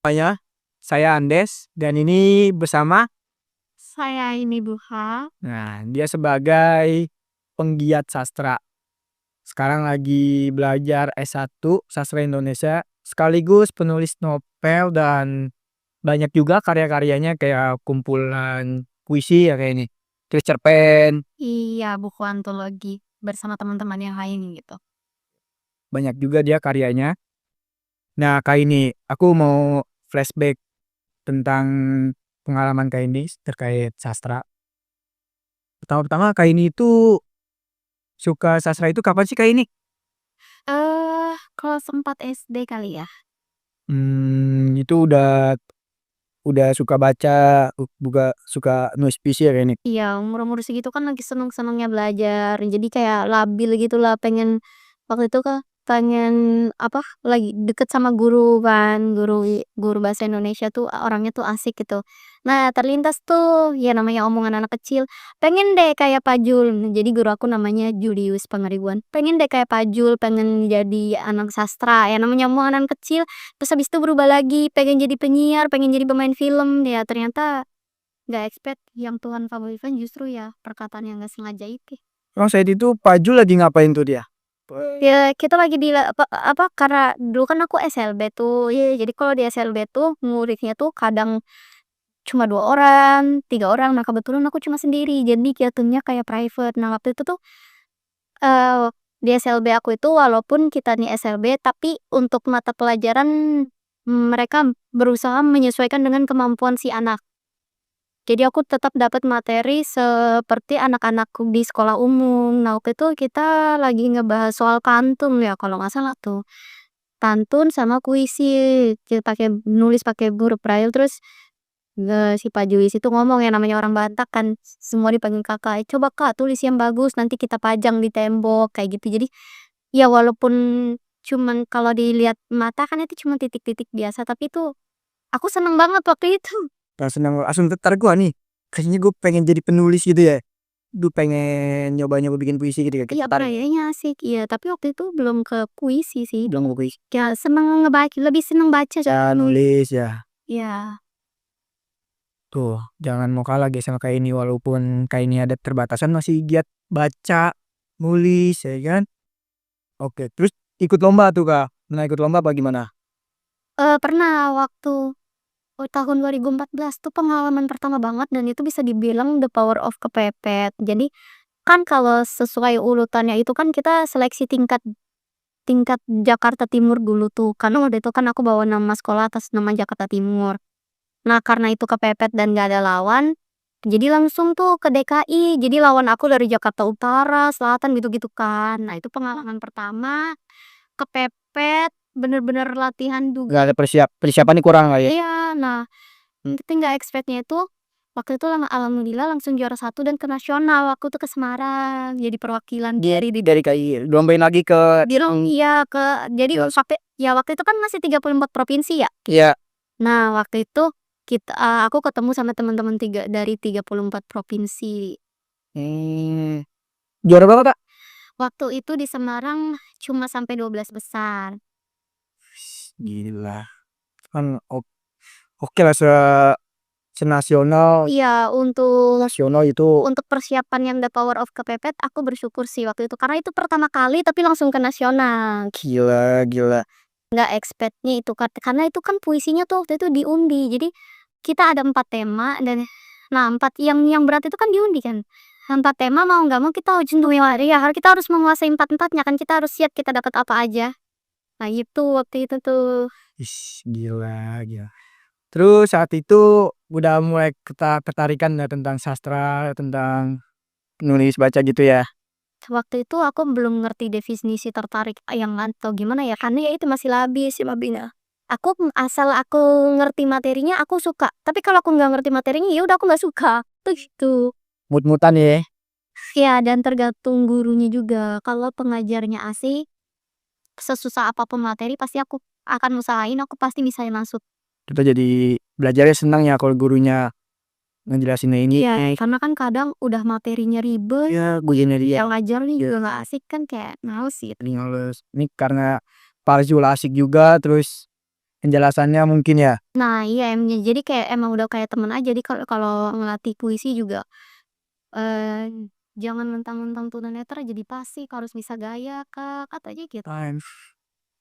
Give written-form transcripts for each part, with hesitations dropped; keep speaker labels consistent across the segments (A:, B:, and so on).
A: Semuanya, saya Andes dan ini bersama
B: Saya ini Duha.
A: dia sebagai penggiat sastra. Sekarang lagi belajar S1 Sastra Indonesia sekaligus penulis novel dan banyak juga karya-karyanya kayak kumpulan puisi ya kayak ini. Terus cerpen,
B: Iya, buku antologi bersama teman-teman yang lain gitu.
A: banyak juga dia karyanya. Nah, kali ini aku mau flashback tentang pengalaman Kak ini terkait sastra. Pertama-tama Kak ini itu suka sastra itu kapan sih Kak ini?
B: Kelas 4 SD kali ya?
A: Itu udah suka baca, juga suka nulis puisi ya Kak ini?
B: Iya, umur-umur segitu kan lagi seneng-senengnya belajar, jadi kayak labil gitulah, pengen waktu itu pengen apa, lagi deket sama guru kan, guru bahasa Indonesia tuh orangnya tuh asik gitu. Nah, terlintas tuh, ya namanya omongan anak kecil, "Pengen deh kayak Pak Jul." Jadi guru aku namanya Julius Pangaribuan, "Pengen deh kayak Pak Jul, pengen jadi anak sastra." Ya namanya omongan anak kecil, terus habis itu berubah lagi, pengen jadi penyiar, pengen jadi pemain film, ya ternyata nggak expect yang Tuhan kabulkan justru ya perkataan yang nggak sengaja itu.
A: Oh saat itu Pak Jul lagi ngapain tuh dia?
B: Ya kita lagi apa, karena dulu kan aku SLB tuh, ya jadi kalau di SLB tuh muridnya tuh kadang cuma 2 orang, 3 orang, nah kebetulan aku cuma sendiri, jadi jatuhnya kayak private. Nah waktu itu tuh, di SLB aku itu walaupun kita nih SLB, tapi untuk mata pelajaran, mereka berusaha menyesuaikan dengan kemampuan si anak. Jadi aku tetap dapat materi seperti anak-anak di sekolah umum. Nah, waktu itu kita lagi ngebahas soal pantun ya kalau nggak salah tuh. Pantun sama puisi, kita pakai nulis pakai huruf braille terus, si Pak Juwis itu ngomong yang namanya orang Batak kan, semua dipanggil Kakak, "Coba Kak tulis yang bagus nanti kita pajang di tembok," kayak gitu. Jadi, ya walaupun cuman kalau dilihat mata kan itu cuma titik-titik biasa, tapi itu aku seneng banget waktu itu.
A: Langsung tertarik gua nih, kayaknya gue pengen jadi penulis gitu ya. Gue pengen nyoba-nyoba bikin puisi gitu ya, kayak
B: Iya,
A: tertarik.
B: kayaknya asik, iya, tapi waktu itu belum ke puisi sih.
A: Bilang mau puisi.
B: Ya seneng lebih seneng baca
A: Ya nulis ya.
B: iya.
A: Tuh, jangan mau kalah guys sama kayak ini walaupun kayak ini ada terbatasan masih giat baca, nulis ya kan. Oke, terus ikut lomba tuh Kak. Pernah ikut lomba apa gimana?
B: Pernah waktu tahun 2014 tuh pengalaman pertama banget dan itu bisa dibilang the power of kepepet. Jadi, kan kalau sesuai urutannya itu kan kita seleksi tingkat tingkat Jakarta Timur dulu tuh, karena waktu itu kan aku bawa nama sekolah atas nama Jakarta Timur. Nah, karena itu kepepet dan gak ada lawan, jadi langsung tuh ke DKI. Jadi lawan aku dari Jakarta Utara, Selatan gitu-gitu kan. Nah, itu pengalaman pertama, kepepet, bener-bener latihan
A: Gak
B: juga.
A: ada persiapan nih kurang lah ya.
B: Iya, nah, tapi nggak expect-nya itu waktu itu alhamdulillah langsung juara 1 dan ke nasional. Aku tuh ke Semarang jadi perwakilan
A: Dari KI lombain lagi ke
B: iya, jadi sampai ya waktu itu kan masih 34 provinsi ya.
A: ya.
B: Nah, waktu itu aku ketemu sama teman-teman dari 34 provinsi.
A: Juara berapa Kak?
B: Waktu itu di Semarang cuma sampai 12 besar.
A: Gila. Kan oke lah senasional
B: Iya, untuk
A: nasional itu
B: persiapan yang The Power of Kepepet aku bersyukur sih waktu itu, karena itu pertama kali tapi langsung ke nasional.
A: gila.
B: Nggak expect-nya itu karena itu kan puisinya tuh waktu itu diundi. Jadi kita ada 4 tema dan nah 4 yang berat itu kan diundi kan. 4 tema mau nggak mau kita harus ya kita harus menguasai 4-empatnya kan, kita harus siap kita dapat apa aja. Nah itu waktu itu tuh.
A: gila. Terus saat itu udah mulai ketarikan ya tentang sastra, tentang nulis baca gitu ya?
B: Waktu itu aku belum ngerti definisi tertarik yang atau gimana ya, karena ya itu masih labil sih labilnya. Asal aku ngerti materinya aku suka, tapi kalau aku nggak ngerti materinya ya udah aku nggak suka, tuh gitu.
A: Mut-mutan ya?
B: Ya dan tergantung gurunya juga, kalau pengajarnya asik, sesusah apapun materi pasti aku akan usahain, aku pasti bisa masuk.
A: Kita jadi belajarnya senang ya kalau gurunya ngejelasinnya ini.
B: Iya, karena kan kadang udah materinya ribet,
A: Ya, gurunya dia
B: yang ngajarnya juga nggak asik kan kayak males gitu.
A: males. Ini karena Pak Zul asik juga, terus penjelasannya mungkin ya?
B: Nah iya jadi kayak emang udah kayak temen aja. Jadi kalau ngelatih puisi juga, jangan mentang-mentang tunanetra jadi fasih, harus bisa gaya Kak, katanya gitu.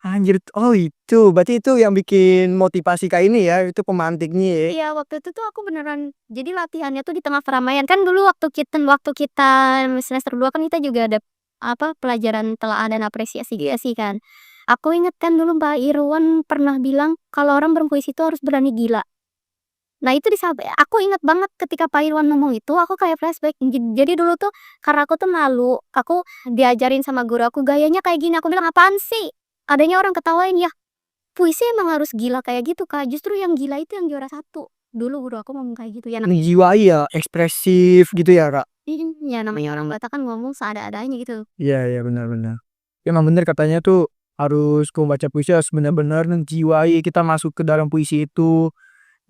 A: Anjir, oh itu, berarti itu yang bikin motivasi Kak ini ya, itu pemantiknya ya?
B: Iya waktu itu tuh aku beneran jadi latihannya tuh di tengah keramaian. Kan dulu waktu kita semester 2 kan kita juga ada, pelajaran telaah dan apresiasi juga sih kan. Aku inget kan dulu Mbak Irwan pernah bilang kalau orang berpuisi itu harus berani gila. Nah itu aku inget banget ketika Pak Irwan ngomong itu, aku kayak flashback. Jadi dulu tuh karena aku tuh malu, aku diajarin sama guru aku gayanya kayak gini, aku bilang, "Apaan sih?" Adanya orang ketawain, "Yah, puisi emang harus gila kayak gitu, Kak, justru yang gila itu yang juara satu." Dulu guru aku ngomong kayak gitu, ya
A: Menjiwai ya, ekspresif gitu ya Kak?
B: ya namanya orang Batak kan ngomong seada-adanya gitu.
A: Iya iya, benar benar. Emang bener katanya tuh harus kalau baca puisi harus benar-benar menjiwai, kita masuk ke dalam puisi itu,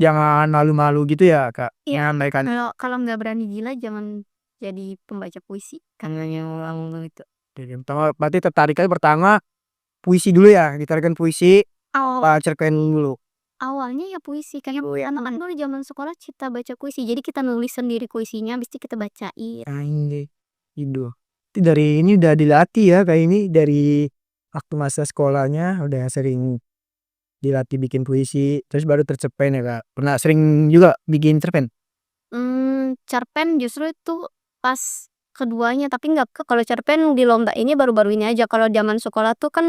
A: jangan malu-malu gitu ya Kak,
B: Iya,
A: menyampaikan.
B: kalau nggak berani gila jangan jadi pembaca puisi, katanya orang itu.
A: Jadi pertama berarti tertariknya pertama puisi dulu ya, ditarikan puisi,
B: Awal
A: apa cerpen dulu?
B: Awalnya ya puisi, kayak teman dulu zaman sekolah kita baca puisi, jadi kita nulis sendiri puisinya, habis itu kita bacain.
A: Anjay, itu. Itu dari ini udah dilatih ya Kak ini, dari waktu masa sekolahnya udah sering dilatih bikin puisi, terus baru tercepen ya Kak? Pernah sering juga bikin cerpen?
B: Cerpen justru itu pas keduanya, tapi nggak kalau cerpen di lomba ini baru-baru ini aja, kalau zaman sekolah tuh kan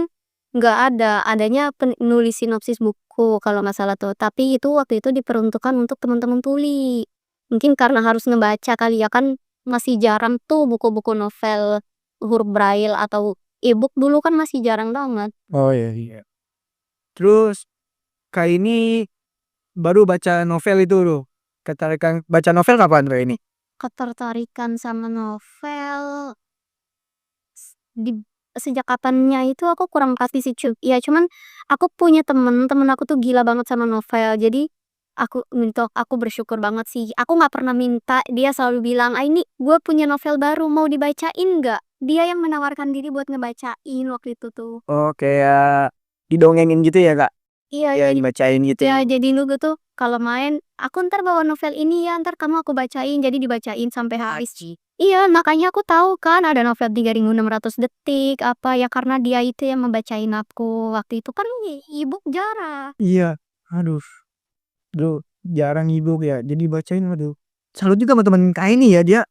B: nggak ada, adanya nulis sinopsis buku kalau nggak salah tuh, tapi itu waktu itu diperuntukkan untuk teman-teman tuli. Mungkin karena harus ngebaca kali ya, kan masih jarang tuh buku-buku novel huruf braille atau e-book dulu kan masih jarang banget.
A: Oh iya iya. Terus Kak ini baru baca novel itu tuh, ketertarikan baca novel kapan Kak ini?
B: Ketertarikan sama novel Di sejak kapannya itu aku kurang pasti sih, ya cuman aku punya temen aku tuh gila banget sama novel. Jadi aku bersyukur banget sih, aku nggak pernah minta, dia selalu bilang, "Ah, ini gue punya novel baru, mau dibacain nggak?" Dia yang menawarkan diri buat ngebacain waktu itu tuh.
A: Oh kayak didongengin gitu ya Kak?
B: Iya,
A: Ya dibacain gitu?
B: jadi dulu tuh kalau main, "Aku ntar bawa novel ini ya, ntar kamu aku bacain." Jadi dibacain sampai habis. Iya, makanya aku tahu kan ada novel 3.600 detik, apa, ya karena dia itu yang membacain aku. Waktu itu kan e-book jarang.
A: Iya, aduh, duh jarang e-book ya, jadi bacain waduh. Salut juga sama temen Kak ini ya, dia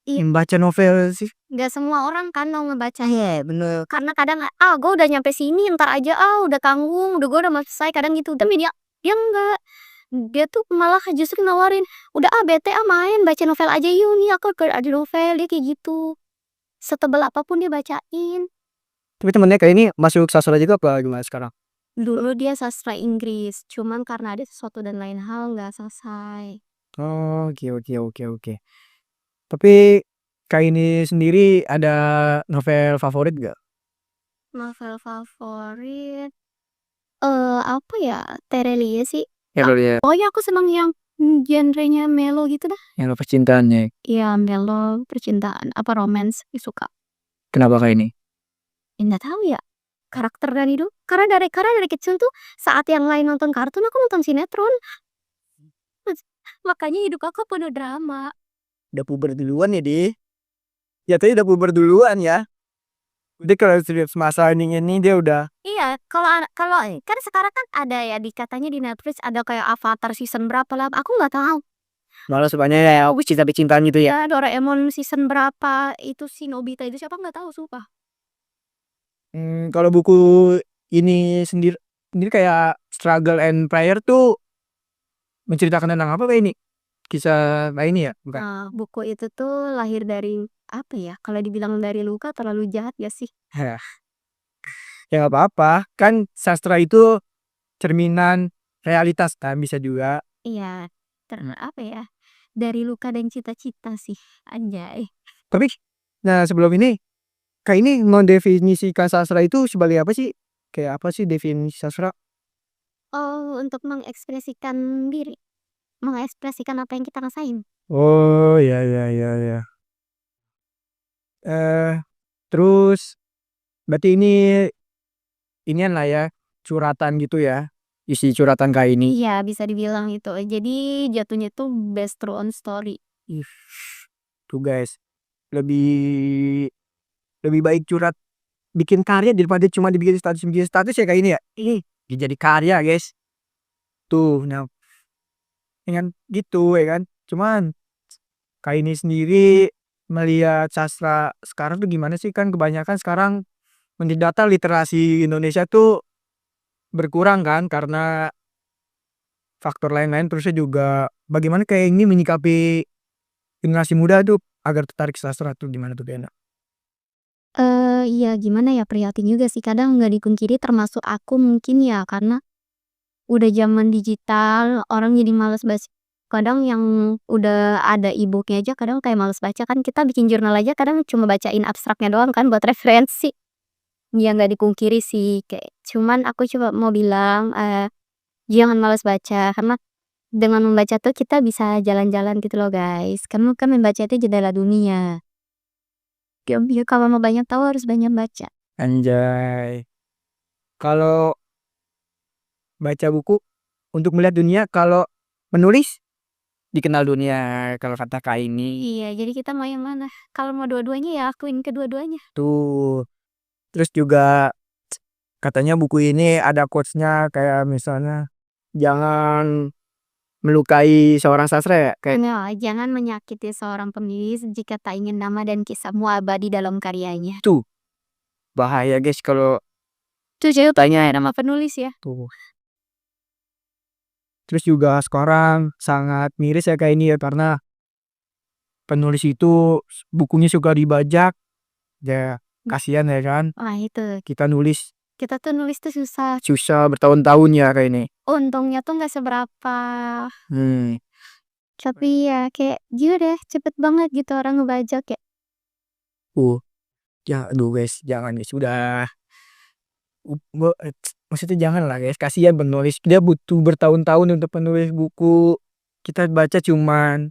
B: Iya,
A: yang baca novel sih.
B: nggak semua orang kan mau ngebaca. Iya, bener. Karena kadang, "Ah, gue udah nyampe sini, entar aja ah, udah tanggung, gue udah mau selesai," kadang gitu. Tapi dia dia enggak. Dia tuh malah justru nawarin, "Udah ah, bete ah main, baca novel aja yuk, nih aku ada novel," dia kayak gitu. Setebel apapun dia bacain.
A: Tapi temennya Kak ini masuk sastra juga apa gimana sekarang?
B: Dulu dia sastra Inggris, cuman karena ada sesuatu dan lain hal nggak selesai.
A: Oh, oke oke oke oke. Tapi Kak ini sendiri ada novel favorit nggak?
B: Novel favorit, apa ya, Terelie sih.
A: Ya kalau ya,
B: Pokoknya aku seneng yang, genrenya melo gitu dah.
A: yang percintaannya.
B: Iya melo, percintaan, apa romance, suka.
A: Kenapa Kak ini?
B: Nggak tahu ya, karakter dari dulu karena dari kecil tuh saat yang lain nonton kartun, aku nonton sinetron. Makanya hidup aku penuh drama.
A: Udah puber duluan ya deh. Ya tadi udah puber duluan ya. Udah kalau sudah semasa ini dia udah
B: Iya, kalau kan sekarang kan ada ya katanya di Netflix ada kayak Avatar season berapa lah, aku nggak tahu.
A: malah sukanya ya cinta-cintaan gitu ya.
B: Ya Doraemon season berapa, itu si Nobita itu siapa nggak tahu sumpah.
A: Kalau buku ini sendiri sendiri kayak Struggle and Prayer tuh menceritakan tentang apa Kak ini? Kisah ini ya? Bukan?
B: Nah, buku itu tuh lahir dari apa ya, kalau dibilang dari luka terlalu jahat ya sih?
A: Ya nggak apa-apa, kan sastra itu cerminan realitas kan bisa juga.
B: Iya, apa ya, dari luka dan cita-cita sih, anjay.
A: Tapi nah sebelum ini, Kak ini mendefinisikan sastra itu sebagai apa sih? Kayak apa sih definisi sastra?
B: Oh, untuk mengekspresikan diri, mengekspresikan apa yang kita rasain.
A: Oh, ya ya ya ya. Eh, terus berarti ini inian lah ya, curhatan gitu ya? isi curhatan Kak ini.
B: Iya, bisa dibilang itu. Jadi jatuhnya tuh based true on story.
A: Ih, tuh guys, lebih lebih baik curhat bikin karya daripada cuma dibikin status ya Kak ini ya. Ini jadi karya guys. Tuh, nah ya kan gitu ya kan. Cuman Kak ini sendiri melihat sastra sekarang tuh gimana sih? Kan kebanyakan sekarang menurut data literasi Indonesia tuh berkurang kan karena faktor lain-lain, terusnya juga bagaimana kayak ini menyikapi generasi muda tuh agar tertarik sastra tuh gimana tuh Kak?
B: Iya gimana ya, prihatin juga sih kadang nggak dipungkiri termasuk aku mungkin ya karena udah zaman digital, orang jadi males baca. Kadang yang udah ada e-book-nya aja kadang kayak males baca, kan kita bikin jurnal aja kadang cuma bacain abstraknya doang kan buat referensi. Ya nggak dipungkiri sih, kayak cuman aku coba mau bilang, jangan males baca, karena dengan membaca tuh kita bisa jalan-jalan gitu loh guys. Karena kan membaca itu jendela dunia. Ya kalau mau banyak tahu harus banyak baca.
A: Anjay. Kalau baca buku untuk melihat dunia, kalau menulis dikenal dunia kalau kata Kak ini.
B: Iya, jadi kita mau yang mana? Kalau mau dua-duanya ya akuin kedua-duanya.
A: Tuh, terus juga katanya buku ini ada quotes-nya kayak misalnya jangan melukai seorang sastra ya kayak
B: Nah, jangan menyakiti seorang penulis jika tak ingin nama dan kisahmu abadi dalam karyanya.
A: tuh bahaya guys kalau
B: Tuh jadi tanya nama penulis ya.
A: tuh. Terus juga sekarang sangat miris ya kayak ini ya karena penulis itu bukunya suka dibajak ya, kasihan ya kan
B: Wah itu,
A: kita nulis
B: kita tuh nulis tuh susah.
A: susah bertahun-tahun ya kayak ini.
B: Untungnya tuh nggak seberapa.
A: Hmm.
B: Tapi ya kayak gila deh, cepet banget gitu orang ngebajak ya.
A: uh ya aduh guys jangan guys udah maksudnya jangan lah guys, kasihan penulis dia butuh bertahun-tahun untuk penulis buku, kita baca cuman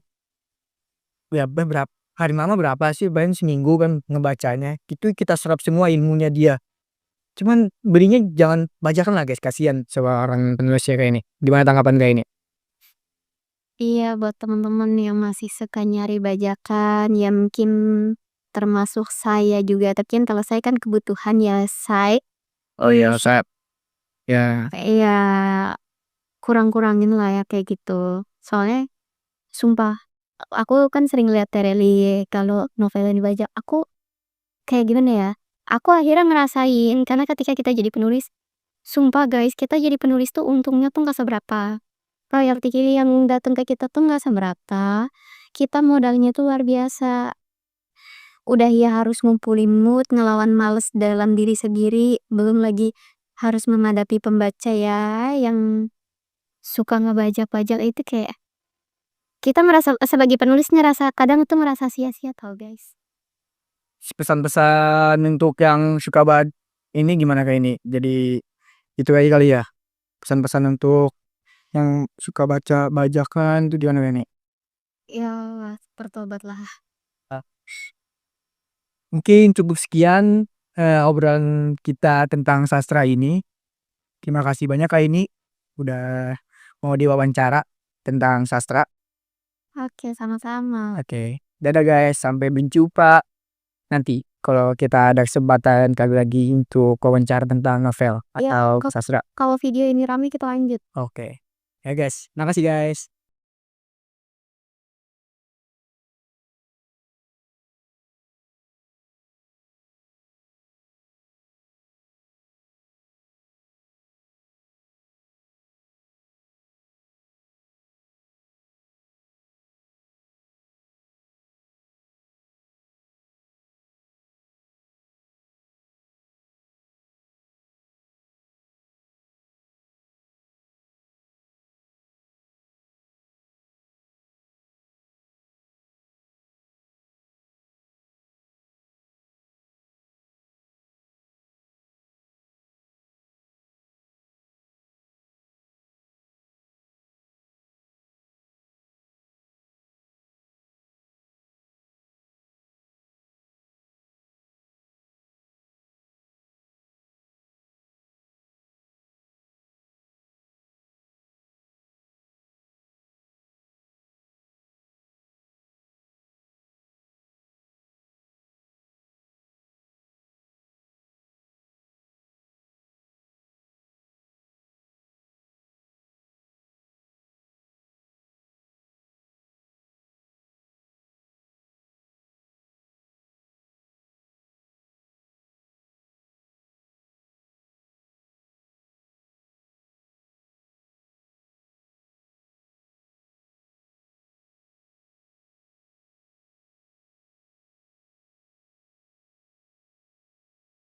A: ya berapa hari mama berapa sih paling seminggu kan ngebacanya itu kita serap semua ilmunya dia, cuman belinya jangan bajakan lah guys, kasihan seorang penulisnya kayak ini. Gimana tanggapan kayak ini?
B: Iya, buat teman-teman yang masih suka nyari bajakan, ya mungkin termasuk saya juga. Tapi kan kalau saya kan kebutuhan ya saya,
A: Oh iya saya ya
B: ya kurang-kurangin lah ya kayak gitu. Soalnya sumpah, aku kan sering lihat Tereli kalau novelnya dibajak. Aku kayak gimana ya? Aku akhirnya ngerasain karena ketika kita jadi penulis, sumpah guys, kita jadi penulis tuh untungnya tuh nggak seberapa. Royalti yang datang ke kita tuh nggak seberapa. Kita modalnya tuh luar biasa. Udah ya harus ngumpulin mood, ngelawan males dalam diri sendiri, belum lagi harus menghadapi pembaca ya yang suka ngebajak-bajak itu kayak kita merasa sebagai penulis ngerasa kadang tuh merasa sia-sia tau guys.
A: pesan-pesan untuk yang suka ini gimana kayak ini, jadi itu aja kali ya pesan-pesan untuk yang suka baca bajakan itu gimana kayak ini.
B: Ya bertobatlah.
A: Mungkin cukup sekian, obrolan kita tentang sastra ini. Terima kasih banyak Kak ini, udah mau diwawancara tentang sastra.
B: Oke, sama-sama.
A: Oke, dadah guys, sampai berjumpa nanti kalau kita ada kesempatan kali lagi untuk wawancara tentang novel
B: Ya,
A: atau sastra.
B: kalau video ini rame kita lanjut.
A: Oke, ya guys, makasih guys.